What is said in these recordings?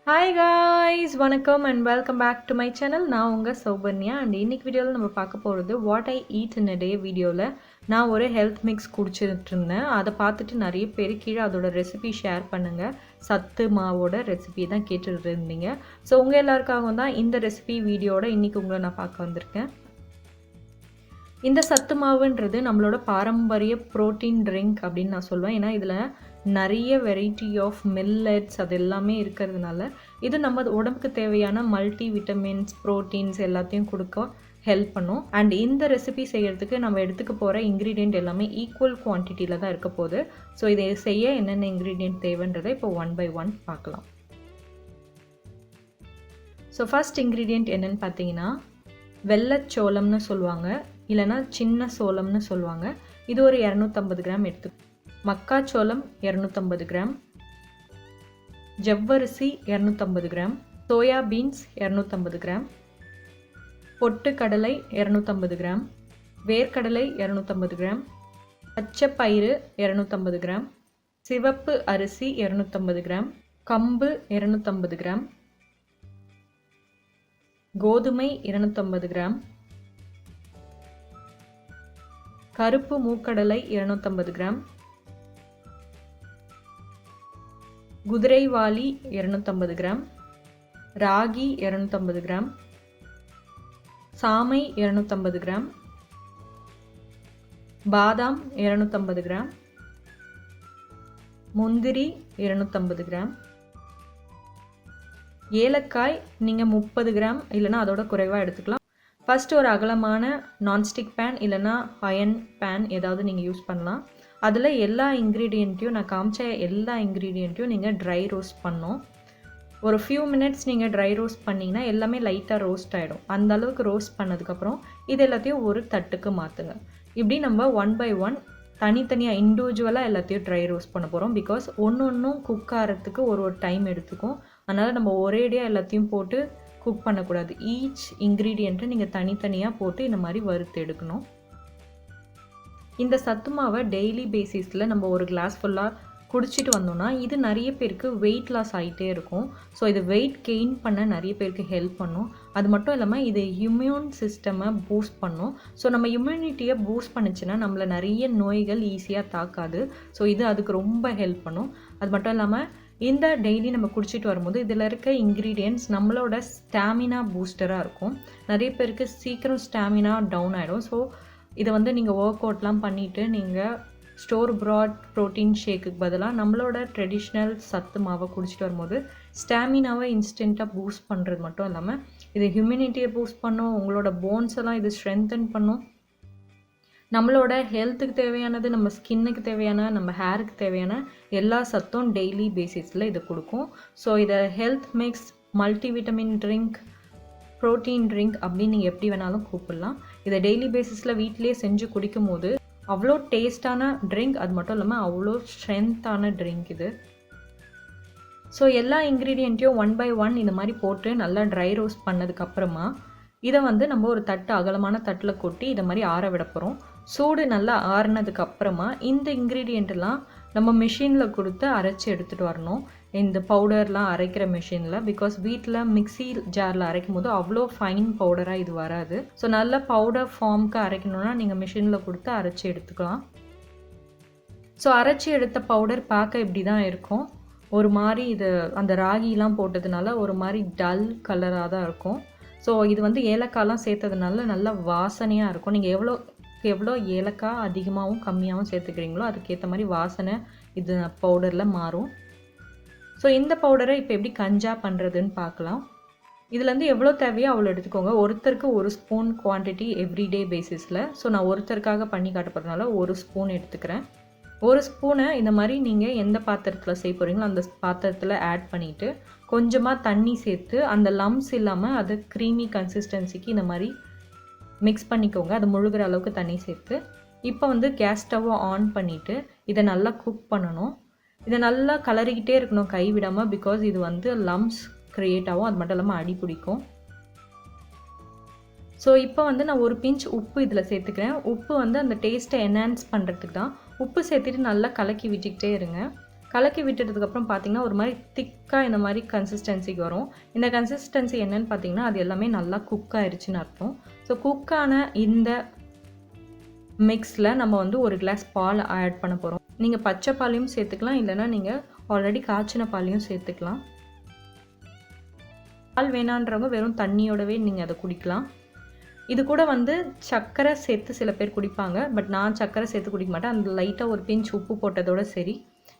Hi guys, வணக்கம் and welcome back to my channel. நான் உங்கள் Sowbaraniya and இன்னைக்கு வீடியோவில் நம்ம பார்க்க போகிறது what I eat in a day வீடியோவில் நான் ஒரு ஹெல்த் மிக்ஸ் குடிச்சிட்டு இருந்தேன். அதை பார்த்துட்டு நிறைய பேர் கீழே அதோட ரெசிபி ஷேர் பண்ணுங்கள். சத்து மாவோட ரெசிபி தான் கேட்டுட்டு இருந்தீங்க. ஸோ உங்கள் எல்லாருக்காகவும் தான் இந்த ரெசிபி வீடியோட இன்றைக்கி உங்களை நான் பார்க்க வந்திருக்கேன். இந்த சத்து மாவுன்றது நம்மளோட பாரம்பரிய ப்ரோட்டீன் ட்ரிங்க் அப்படின்னு நான் சொல்லுவேன். ஏன்னா இதில் நிறைய வெரைட்டி ஆஃப் மில்லட்ஸ் அது எல்லாமே இருக்கிறதுனால இது நம்ம உடம்புக்கு தேவையான மல்டி விட்டமின்ஸ் ப்ரோட்டீன்ஸ் எல்லாத்தையும் கொடுக்க ஹெல்ப் பண்ணும். அண்ட் இந்த ரெசிபி செய்கிறதுக்கு நம்ம எடுத்துக்க போகிற இன்க்ரீடியண்ட் எல்லாமே ஈக்குவல் குவான்டிட்டியில் தான் இருக்க போகுது. ஸோ இதை செய்ய என்னென்ன இன்க்ரீடியண்ட் தேவைன்றதை இப்போ ஒன் பை ஒன் பார்க்கலாம். ஸோ ஃபர்ஸ்ட் இன்க்ரீடியண்ட் என்னென்னு பார்த்தீங்கன்னா வெள்ளைச்சோளம்னு சொல்லுவாங்க, இல்லைனா சின்ன சோளம்னு சொல்லுவாங்க. இது ஒரு 250 கிராம் எடுத்து, மக்காச்சோளம் 250 கிராம், ஜவ்வரிசி 250 கிராம், சோயா பீன்ஸ் 250 கிராம், பொட்டுக்கடலை 250 கிராம், வேர்க்கடலை 250 கிராம், பச்சை பயிறு 250 கிராம், சிவப்பு அரிசி 250 கிராம், கம்பு 250 கிராம், கோதுமை 250 கிராம், கருப்பு மூக்கடலை 250 கிராம், குதிரைவாலி 250 கிராம், ராகி 250 கிராம், சாமை 250 கிராம், பாதாம் 250 கிராம், முந்திரி 250 கிராம், ஏலக்காய் நீங்கள் 30 கிராம் இல்லைனா அதோட குறைவாக எடுத்துக்கலாம். ஃபஸ்ட்டு ஒரு அகலமான நான்ஸ்டிக் பேன் இல்லைனா அயன் பேன் ஏதாவது நீங்கள் யூஸ் பண்ணலாம். அதில் எல்லா இன்க்ரீடியண்ட்டையும் நான் காமிச்ச எல்லா இன்க்ரீடியண்ட்டையும் நீங்கள் ட்ரை ரோஸ்ட் பண்ணோம். ஒரு ஃபியூ மினிட்ஸ் நீங்கள் ட்ரை ரோஸ்ட் பண்ணிங்கன்னா எல்லாமே லைட்டாக ரோஸ்ட் ஆகிடும். அந்த அளவுக்கு ரோஸ்ட் பண்ணதுக்கப்புறம் இது எல்லாத்தையும் ஒரு தட்டுக்கு மாற்றுங்க. இப்படி நம்ம ஒன் பை ஒன் தனித்தனியாக இண்டிவிஜுவலாக எல்லாத்தையும் ட்ரை ரோஸ்ட் பண்ண போகிறோம். பிகாஸ் ஒன்றும் குக் ஆகிறதுக்கு ஒரு டைம் எடுத்துக்கும். அதனால் நம்ம ஒரேடியாக எல்லாத்தையும் போட்டு குக் பண்ணக்கூடாது. ஈச் இன்க்ரீடியண்ட்டை நீங்கள் தனித்தனியாக போட்டு இந்த மாதிரி வறுத்து எடுக்கணும். இந்த சத்து மாவை டெய்லி பேசிஸில் நம்ம ஒரு கிளாஸ் ஃபுல்லாக குடிச்சிட்டு வந்தோம்னா இது நிறைய பேருக்கு வெயிட் லாஸ் ஆகிட்டே இருக்கும். ஸோ இது வெயிட் கெயின் பண்ண நிறைய பேருக்கு ஹெல்ப் பண்ணும். அது மட்டும் இல்லாமல் இது இம்யூன் சிஸ்டமை பூஸ்ட் பண்ணும். ஸோ நம்ம இம்யூனிட்டியை பூஸ்ட் பண்ணிச்சுன்னா நம்மளை நிறைய நோய்கள் ஈஸியாக தாக்காது. ஸோ இது அதுக்கு ரொம்ப ஹெல்ப் பண்ணும். அது மட்டும் இல்லாமல் இந்த டெய்லி நம்ம குடிச்சிட்டு வரும்போது இதில் இருக்க இன்க்ரீடியன்ட்ஸ் நம்மளோட ஸ்டாமினா பூஸ்டராக இருக்கும். நிறைய பேருக்கு சீக்கிரம் ஸ்டாமினா டவுன் ஆகிடும். ஸோ இதை நீங்கள் ஒர்க் அவுட்லாம் பண்ணிவிட்டு நீங்கள் ஸ்டோர் ப்ராட் ப்ரோட்டீன் ஷேக்குக்கு பதிலாக நம்மளோட ட்ரெடிஷ்னல் சத்து மாவை குடிச்சிட்டு வரும்போது ஸ்டாமினாவை இன்ஸ்டண்ட்டாக பூஸ்ட் பண்ணுறது மட்டும் இல்லாமல் இது ஹியூமினிட்டியை பூஸ்ட் பண்ணும். உங்களோட போன்ஸ் எல்லாம் இது ஸ்ட்ரென்தன் பண்ணும். நம்மளோட ஹெல்த்துக்கு தேவையானது, நம்ம ஸ்கின்னுக்கு தேவையான, நம்ம ஹேருக்கு தேவையான எல்லா சத்தும் டெய்லி பேசிஸில் இதை கொடுக்கும். ஸோ இதை health mix, multi vitamin drink, protein drink அப்படின்னு நீங்கள் எப்படி வேணாலும் கூப்பிடலாம். இதை டெய்லி பேசிஸில் வீட்டிலேயே செஞ்சு குடிக்கும் போது அவ்வளோ டேஸ்டான ட்ரிங்க், அது மட்டும் இல்லாமல் அவ்வளோ ஸ்ட்ரென்த்தான ட்ரிங்க் இது. ஸோ எல்லா இன்க்ரீடியண்ட்டையும் ஒன் பை ஒன் இந்த மாதிரி போட்டு நல்லா ட்ரை ரோஸ்ட் பண்ணதுக்கப்புறமா இதை நம்ம ஒரு தட்டு, அகலமான தட்டில் கொட்டி இதை மாதிரி ஆற விட போகிறோம். சூடு நல்லா ஆறுனதுக்கு அப்புறமா இந்த இன்க்ரீடியண்ட்டெல்லாம் நம்ம மிஷினில் கொடுத்து அரைச்சி எடுத்துகிட்டு வரணும். இந்த பவுடர்லாம் அரைக்கிற மிஷினில். பிகாஸ் வீட்டில் மிக்ஸி ஜாரில் அரைக்கும் போது அவ்வளோ ஃபைன் பவுடராக இது வராது. ஸோ நல்ல பவுடர் ஃபார்முக்கு அரைக்கணுன்னா நீங்கள் மிஷினில் கொடுத்து அரைச்சி எடுத்துக்கலாம். ஸோ அரைச்சி எடுத்த பவுடர் பார்க்க இப்படி தான் இருக்கும். ஒரு மாதிரி இது அந்த ராகிலாம் போட்டதுனால ஒரு மாதிரி டல் கலராக தான் இருக்கும். ஸோ இது ஏலக்காய்லாம் சேர்த்ததுனால நல்லா வாசனையாக இருக்கும். நீங்கள் எவ்வளோ ஏலக்காய் அதிகமாகவும் கம்மியாகவும் சேர்த்துக்கிறீங்களோ அதுக்கேற்ற மாதிரி வாசனை இது பவுடரில் மாறும். ஸோ இந்த பவுடரை இப்போ எப்படி கஞ்சா பண்ணுறதுன்னு பார்க்கலாம். இதுலேருந்து எவ்வளோ தேவையோ அவ்வளோ எடுத்துக்கோங்க. ஒருத்தருக்கு ஒரு ஸ்பூன் குவான்டிட்டி எவ்ரிடே பேசிஸில். ஸோ நான் ஒருத்தருக்காக பண்ணி காட்ட போகிறதுனால ஒரு ஸ்பூன் எடுத்துக்கிறேன். ஒரு ஸ்பூனை இந்த மாதிரி நீங்கள் எந்த பாத்திரத்தில் செய்ய போகிறீங்களோ அந்த பாத்திரத்தில் ஆட் பண்ணிவிட்டு கொஞ்சமாக தண்ணி சேர்த்து அந்த லம்ஸ் இல்லாமல் அது க்ரீமி கன்சிஸ்டன்சிக்கு இந்த மாதிரி மிக்ஸ் பண்ணிக்கோங்க. அது முழுகிற அளவுக்கு தண்ணி சேர்த்து இப்போ கேஸ் ஸ்டவ்வை ஆன் பண்ணிவிட்டு இதை நல்லா குக் பண்ணணும். இதை நல்லா கலரிக்கிட்டே இருக்கணும் கை விடாமல். பிகாஸ் இது லம்ஸ் க்ரியேட் ஆகும். அது மட்டும் இல்லாமல் அடி பிடிக்கும். ஸோ இப்போ நான் ஒரு பிஞ்ச் உப்பு இதில் சேர்த்துக்கிறேன். உப்பு அந்த டேஸ்ட்டை என்ஹான்ஸ் பண்ணுறதுக்கு தான். உப்பு சேர்த்துட்டு நல்லா கலக்கி விட்டுக்கிட்டே இருங்க. கலக்கி விட்டுட்டதுக்கப்புறம் பார்த்தீங்கன்னா ஒரு மாதிரி திக்காக இந்த மாதிரி கன்சிஸ்டன்சிக்கு வரும். இந்த கன்சிஸ்டன்சி என்னன்னு பார்த்தீங்கன்னா அது எல்லாமே நல்லா குக் ஆயிடுச்சுன்னு அர்த்தம். ஸோ குக்கான இந்த மிக்ஸில் நம்ம வந்து ஒரு கிளாஸ் பால் ஆட் பண்ண போகிறோம். நீங்கள் பச்சை பாலையும் சேர்த்துக்கலாம், இல்லைனா நீங்கள் ஆல்ரெடி காய்ச்சின பாலையும் சேர்த்துக்கலாம். பால் வேணான்றவங்க வெறும் தண்ணியோடவே நீங்கள் அதை குடிக்கலாம். இது கூட வந்து சர்க்கரை சேர்த்து சில பேர் குடிப்பாங்க, பட் நான் சர்க்கரை சேர்த்து குடிக்க மாட்டேன். அந்த லைட்டாக ஒரு பிஞ்ச் உப்பு போட்டதோட சரி.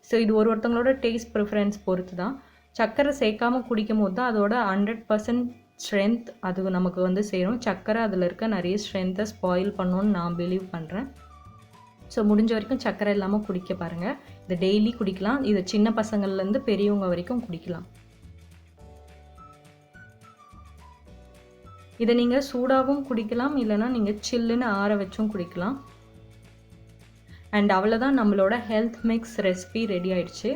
ஸோ இது ஒருத்தவங்களோட டேஸ்ட் ப்ரிஃபரன்ஸ் பொறுத்து தான். சர்க்கரை சேர்க்காமல் குடிக்கும் போது தான் அதோட 100% ஸ்ட்ரென்த் அது நமக்கு வந்து சேரும். சர்க்கரை அதில் இருக்க நிறைய ஸ்ட்ரென்த்தை ஸ்பாயில் பண்ணணும்னு நான் பிலீவ் பண்ணுறேன். ஸோ முடிஞ்ச வரைக்கும் சர்க்கரை இல்லாமல் குடிக்க பாருங்கள். இதை டெய்லி குடிக்கலாம். இதை சின்ன பசங்கள்லேருந்து பெரியவங்க வரைக்கும் குடிக்கலாம். இதை நீங்கள் சூடாகவும் குடிக்கலாம், இல்லைனா நீங்கள் சில்லுன்னு ஆற வச்சும் குடிக்கலாம். அண்ட் அவ்வளோதான், நம்மளோட ஹெல்த் மிக்ஸ் ரெசிபி ரெடி ஆயிடுச்சு.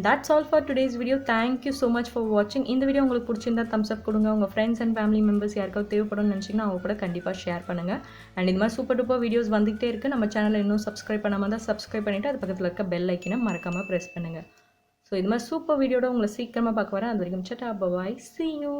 That's all for today's video. Thank you so much for வாட்சிங். இந்த வீடியோ உங்களுக்கு பிடிச்சிருந்தா தம்ஸ் அப் கொடுங்க. உங்கள் ஃப்ரெண்ட்ஸ் அண்ட் ஃபேமிலி மெம்பர்ஸ் யாருக்காவது தேவைப்படும்னு நினச்சிங்கன்னா அவங்க கூட கண்டிப்பாக ஷேர் பண்ணுங்கள். அண்ட் இந்த மாதிரி சூப்பர் டூப்பர் வீடியோஸ் வந்துகிட்டே இருக்குது. நம்ம சேனலை இன்னும் சப்ஸ்கிரைப் பண்ணாமல் தான் சப்ஸ்கிரைப் பண்ணிவிட்டு அது பக்கத்தில் இருக்க பெல் ஐக்கனை மறக்காமல் ப்ரெஸ் பண்ணுங்கள். ஸோ இது மாதிரி சூப்பர் வீடியோட உங்களை சீக்கிரமாக பார்க்க வரேன். அது வரைக்கும் சட்டா பாய், see you.